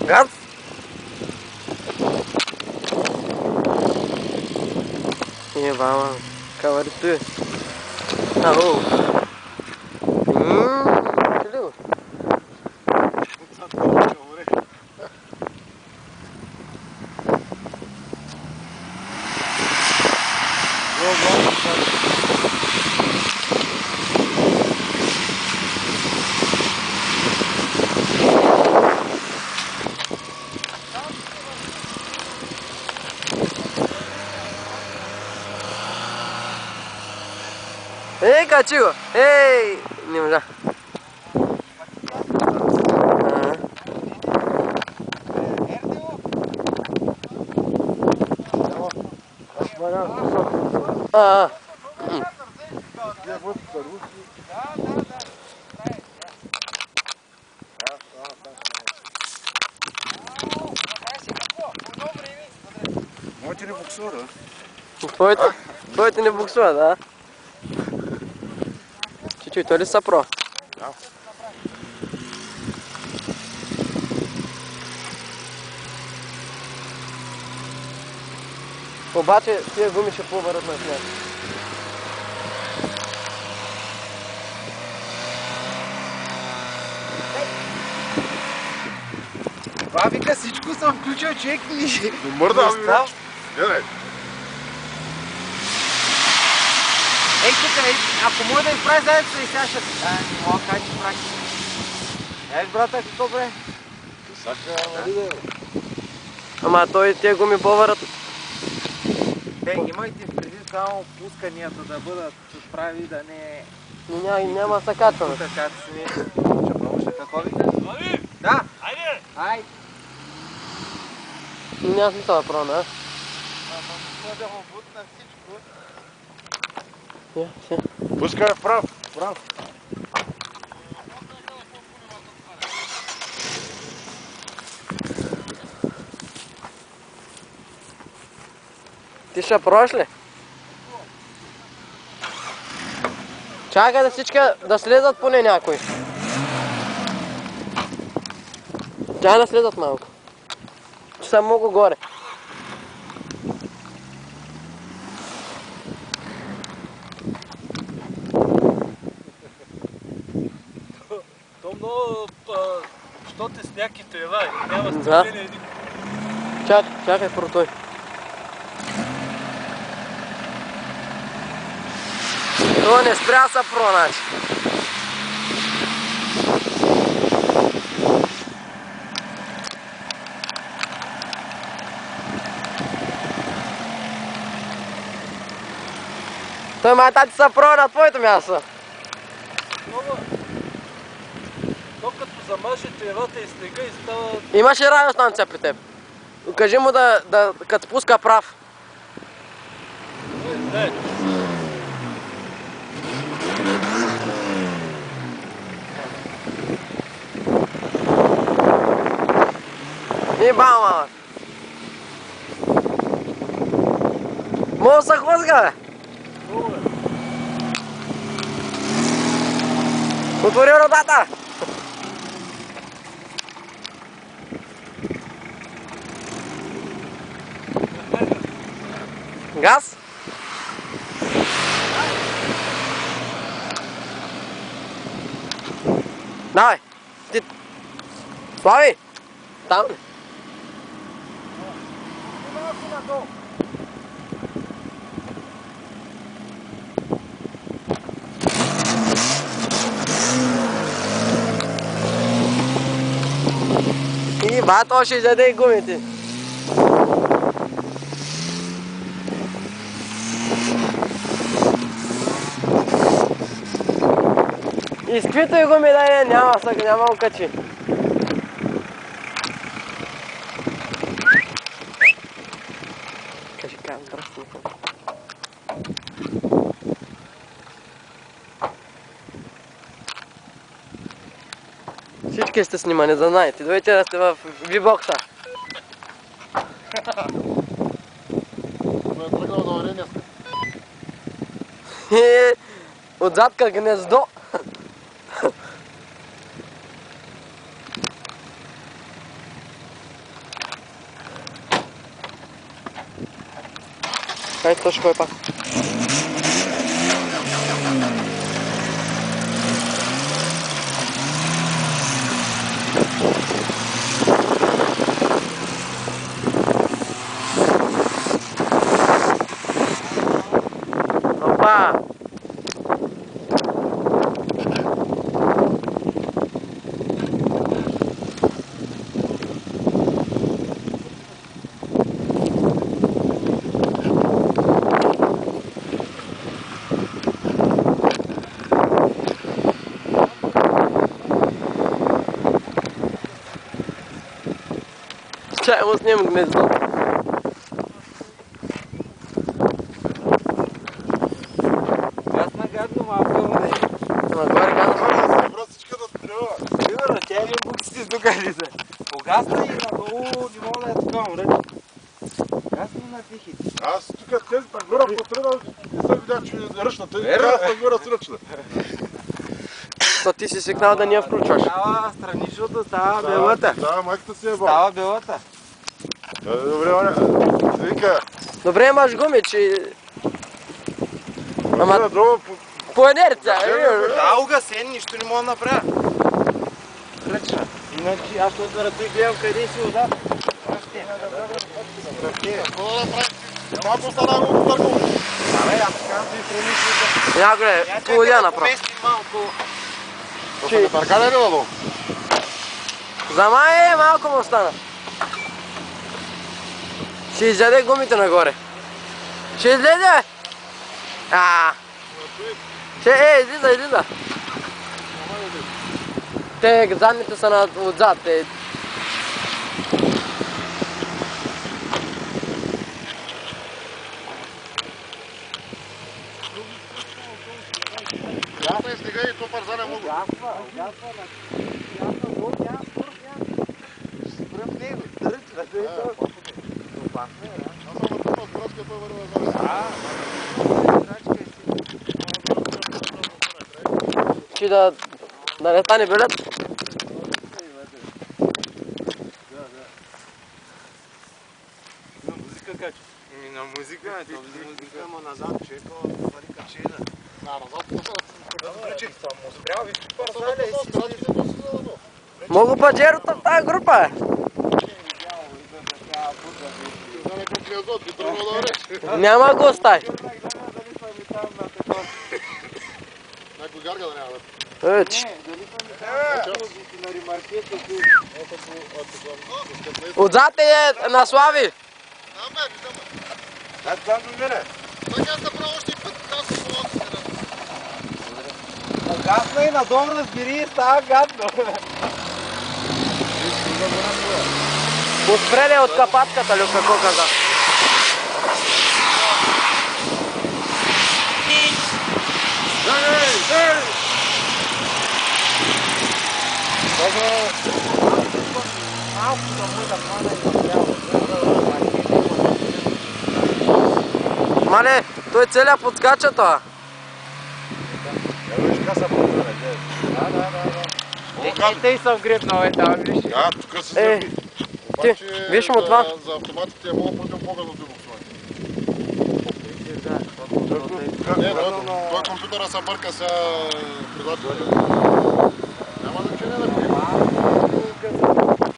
Газ! Баба, кавари ты. Ау. Чилу. Эй, качу! Эй! Не можа. Моите не буксува, Твоите не буксува, да? Чуть-чуть, то ли сапро? Да. Обаче тия гуми ще повърят на сняг. Това вика, всичко съм включил, човек ни. Мърда, гледай. Ей, тук, ако мога да изправи заедно и сега ще... Не мога как ще прави. Ей, брата, какво бре? Ама той тия гуми повърят. Имайте предвид само пусканията да бъдат прави, да не... Няма да се качваме. Тук качваме. Ще пробваш какво вика? Да! Айде! Ай! Няма смисъл да пробваме, а? Ама да му бутна всичко. Пускай вправо. Ти ще пробваш ли? Чакай да всички да слезат поне някой. Чакай да слезат малко. Че са много горе. То много... Що те сняг и трева и няма Да. стъпление един. Чакай про той. То не спря са про, значи. Той май тати са про на твоето място. Много... То като замаже тревата и снега и става... Имаш ли радиостанция при теб? Кажи му да като пуска прав. Не. И бам, мама. Мога да се хлъзга, бе. Отвори родата. Газ? Давай. Ти... Слави! Там ли? И бато ще изяде и гумите. Изпитай гуми, дай, няма окачи. Кажи кам, здрасти. Всички сте снимани, да знаете. Дойдете да сте в V-бокса. Ме е тръгнал да варе днес. Отзад към гнездо. Хайде, то ще ходи пак. Опа! Чай му снимам гнездо. Гасна гадно малко. Нагоре гадно. Връстичка да стрела. Сигурно, тя един буксите с тук влиза. Погасна и надолу не мога да я така умре. Гасна на тихите. Аз тук тези нагоре потръгнал, не съм видял, че ръчната. Верно, Аз бе. нагоре с ръчна. То ти си свикнал да ни я включваш. Става страничното, става белата. Да, майката си е бал. Става белата. Добре, Оля. Вика. Добре, имаш гуми, че... Ама- Ама... Друго, По инерция. Да, угасен, нищо не мога да направя. Ръчна. Иначе аз ще отваря той гледам къде си вода. какво да направиш? Малко стана го търго. Абе, аз казвам ти промишлите. Няколе, полудя направо. Помести малко. То се не търкаля ли надолу? За май малко му остана. Ще изяде гумите нагоре. Ще излезе, бе! Излиза, излиза. Те задните са отзад. Гасна и стига и то парзане мога. Гасва, год, няма спорт, няма. Спрем него, ръчна, да е то. Опасно е, да? Аз съм вътърнал с бръска, той върва Че да не стане билет. На музика кача. На музика, то музика му назад, чека, пари качина. Назад, Само спрял, виж парзаля и си Мога паджерото в тази група. Няма го остави. Някой гарга да няма. Еч. Отзад е на Слави. Гасна и надолу разбери, става гадно. Поспреде от капатката, Люк, какво каза? Малко да му да хвана и да бява. Мале, той целият подскача това. Тъй съм гребнал, там, виж. Да, тук се зърби. Ти, виж му това. За автоматите е много противопогазно да буксуване. Не, той компютъра се бърка сега предателя. Няма значение да го има.